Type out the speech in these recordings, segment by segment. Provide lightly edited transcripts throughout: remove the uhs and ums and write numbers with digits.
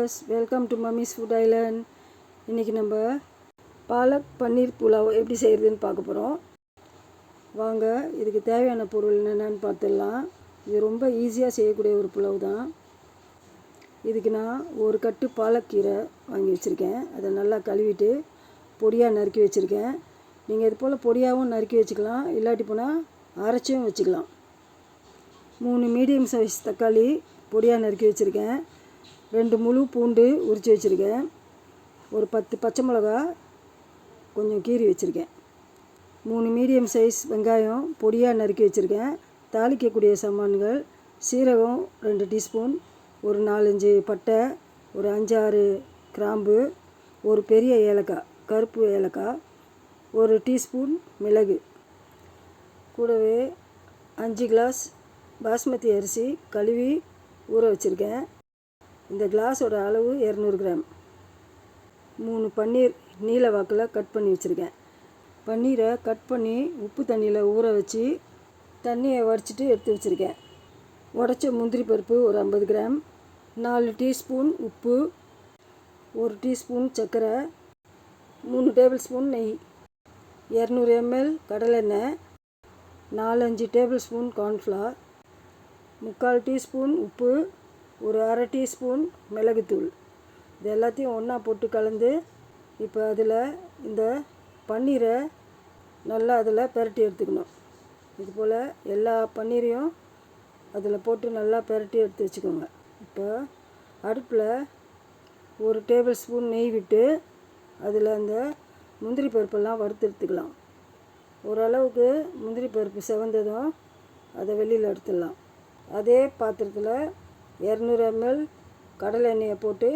Viewers, welcome to mummy's food Island. இன்றைக்கி நம்ம பாலக் பன்னீர் புலாவ் எப்படி செய்கிறதுன்னு பார்க்க போகிறோம். வாங்க, இதுக்கு தேவையான பொருள் என்னென்னு பார்த்துடலாம். இது ரொம்ப ஈஸியாக செய்யக்கூடிய ஒரு புலாவ் தான். இதுக்கு நான் ஒரு கட்டு பாலக்கீரை வாங்கி வச்சுருக்கேன். அதை நல்லா கழுவிட்டு பொடியாக நறுக்கி வச்சுருக்கேன். நீங்கள் இது போல் பொடியாகவும் நறுக்கி வச்சுக்கலாம், இல்லாட்டி போனால் அரைச்சியும் வச்சுக்கலாம். 3 மீடியம் சைஸ் தக்காளி பொடியாக நறுக்கி வச்சுருக்கேன். 2 முழு பூண்டு உரித்து வச்சுருக்கேன். ஒரு 10 பச்சை மிளகா கொஞ்சம் கீறி வச்சுருக்கேன். 3 மீடியம் சைஸ் வெங்காயம் பொடியாக நறுக்கி வச்சுருக்கேன். தாளிக்கக்கூடிய சாமான்கள்: சீரகம் 2 டீஸ்பூன், ஒரு 4-5 பட்டை, ஒரு 5-6 கிராம்பு, ஒரு பெரிய ஏலக்காய், கருப்பு ஏலக்காய், 1 டீஸ்பூன் மிளகு, கூடவே 5 கிளாஸ் பாஸ்மதி அரிசி கழுவி ஊற வச்சுருக்கேன். இந்த கிளாஸோட அளவு 200 கிராம். 3 பன்னீர் நீல வாக்கில் கட் பண்ணி வச்சுருக்கேன். பன்னீரை கட் பண்ணி உப்பு தண்ணியில் ஊற வச்சு தண்ணியை வடிச்சிட்டு எடுத்து வச்சுருக்கேன். உடச்ச முந்திரி பருப்பு ஒரு 50 கிராம், 4 டீஸ்பூன் உப்பு, 1 டீஸ்பூன் சர்க்கரை, 3 டேபிள் ஸ்பூன் நெய், 200 ml கடலெண்ணெய், 4-5 டேபிள் ஸ்பூன் கார்ன்ஃப்ளவர், 3/4 டீஸ்பூன் உப்பு, ஒரு 1/2 டீஸ்பூன் மிளகுத்தூள். இது எல்லாத்தையும் ஒன்றா போட்டு கலந்து இப்போ அதில் இந்த பன்னீரை நல்லா அதில் பெரட்டி எடுத்துக்கணும். இது போல் எல்லா பன்னீரையும் அதில் போட்டு நல்லா பெரட்டி எடுத்து வச்சுக்கோங்க. இப்போ அடுப்பில் 1 டேபிள் ஸ்பூன் நெய் விட்டு அதில் அந்த முந்திரி பருப்பெல்லாம் வறுத்து எடுத்துக்கலாம். ஓரளவுக்கு முந்திரி பருப்பு செவந்ததும் அதை வெளியில் எடுத்துடலாம். அதே பாத்திரத்தில் 200 ml கடலை எண்ணெயை போட்டு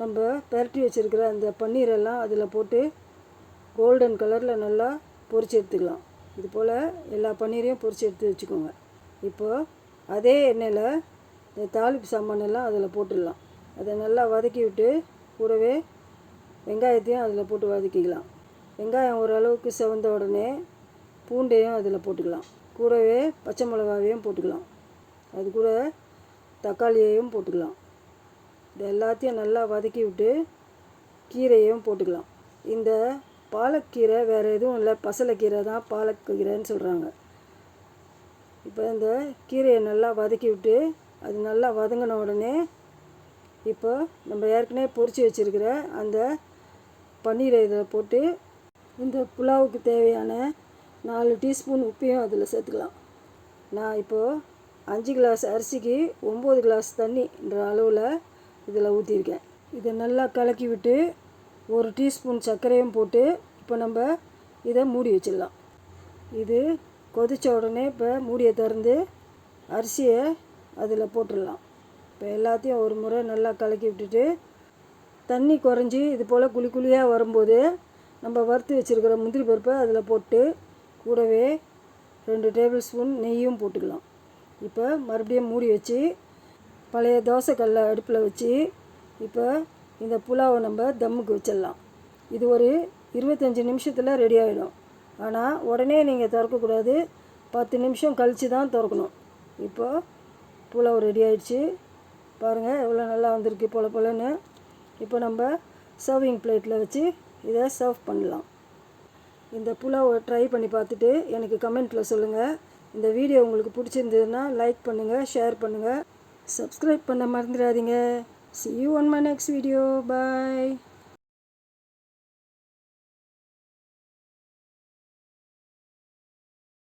நம்ம பெரட்டி வச்சுருக்கிற அந்த பன்னீரெல்லாம் அதில் போட்டு கோல்டன் கலரில் நல்லா பொரித்து எடுத்துக்கலாம். இது போல் எல்லா பன்னீரையும் பொரித்து எடுத்து வச்சுக்கோங்க. இப்போது அதே எண்ணெயில் இந்த தாளிப்பு சாமானெல்லாம் அதில் போட்டுடலாம். அதை நல்லா வதக்கி விட்டு கூடவே வெங்காயத்தையும் அதில் போட்டு வதக்கிக்கலாம். வெங்காயம் ஓரளவுக்கு செவந்த உடனே பூண்டையும் அதில் போட்டுக்கலாம். கூடவே பச்சை மிளகாவையும் போட்டுக்கலாம். அது கூட தக்காளியையும் போட்டுக்கலாம். இது எல்லாத்தையும் நல்லா வதக்கி விட்டு கீரையும் போட்டுக்கலாம். இந்த பாலக்கீரை வேறு எதுவும் இல்லை, பசலைக்கீரை தான் பாலக்கீரைன்னு சொல்கிறாங்க. இப்போ இந்த கீரையை நல்லா வதக்கி விட்டு அது நல்லா வதங்கின உடனே இப்போ நம்ம ஏற்கனவே பொரித்து வச்சுருக்கிற அந்த பன்னீரை இதில் போட்டு இந்த புலாவுக்கு தேவையான 4 டீஸ்பூன் உப்பையும் அதில் சேர்த்துக்கலாம். நான் இப்போது 5 கிளாஸ் அரிசிக்கு 9 கிளாஸ் தண்ணின்ற அளவில் இதில் ஊற்றிருக்கேன். இதை நல்லா கலக்கி விட்டு 1 டீஸ்பூன் சர்க்கரையும் போட்டு இப்போ நம்ம இதை மூடி வச்சிடலாம். இது கொதித்த உடனே இப்போ மூடியை திறந்து அரிசியை அதில் போட்டுடலாம். இப்போ எல்லாத்தையும் ஒரு முறை நல்லா கலக்கி விட்டுட்டு தண்ணி குறைஞ்சி இது போல் குழி குழியாக வரும்போது நம்ம வறுத்து வச்சுருக்கிற முந்திரி பருப்பை அதில் போட்டு கூடவே 2 டேபிள் ஸ்பூன் நெய்யும் போட்டுக்கலாம். இப்போ மறுபடியும் மூடி வச்சு பழைய தோசைக்கல்லை அடுப்பில் வச்சு இப்போ இந்த புலாவை நம்ம தம்முக்கு வச்சிடலாம். இது ஒரு 25 நிமிஷத்தில் ரெடி ஆகிடும். ஆனால் உடனே நீங்கள் திறக்கக்கூடாது, 10 நிமிஷம் கழித்து தான் திறக்கணும். இப்போது புலாவ் ரெடி ஆகிடுச்சு. பாருங்கள் எவ்வளோ நல்லா வந்திருக்கு போல போலன்னு. இப்போ நம்ம சர்விங் பிளேட்டில் வச்சு இதை சர்வ் பண்ணலாம். இந்த புலாவை ட்ரை பண்ணி பார்த்துட்டு எனக்கு கமெண்ட்டில் சொல்லுங்கள். இந்த வீடியோ உங்களுக்கு பிடிச்சிருந்ததுன்னா லைக் பண்ணுங்கள், ஷேர் பண்ணுங்கள், சப்ஸ்கிரைப் பண்ண மறந்துடாதீங்க. See you on my next video. Bye.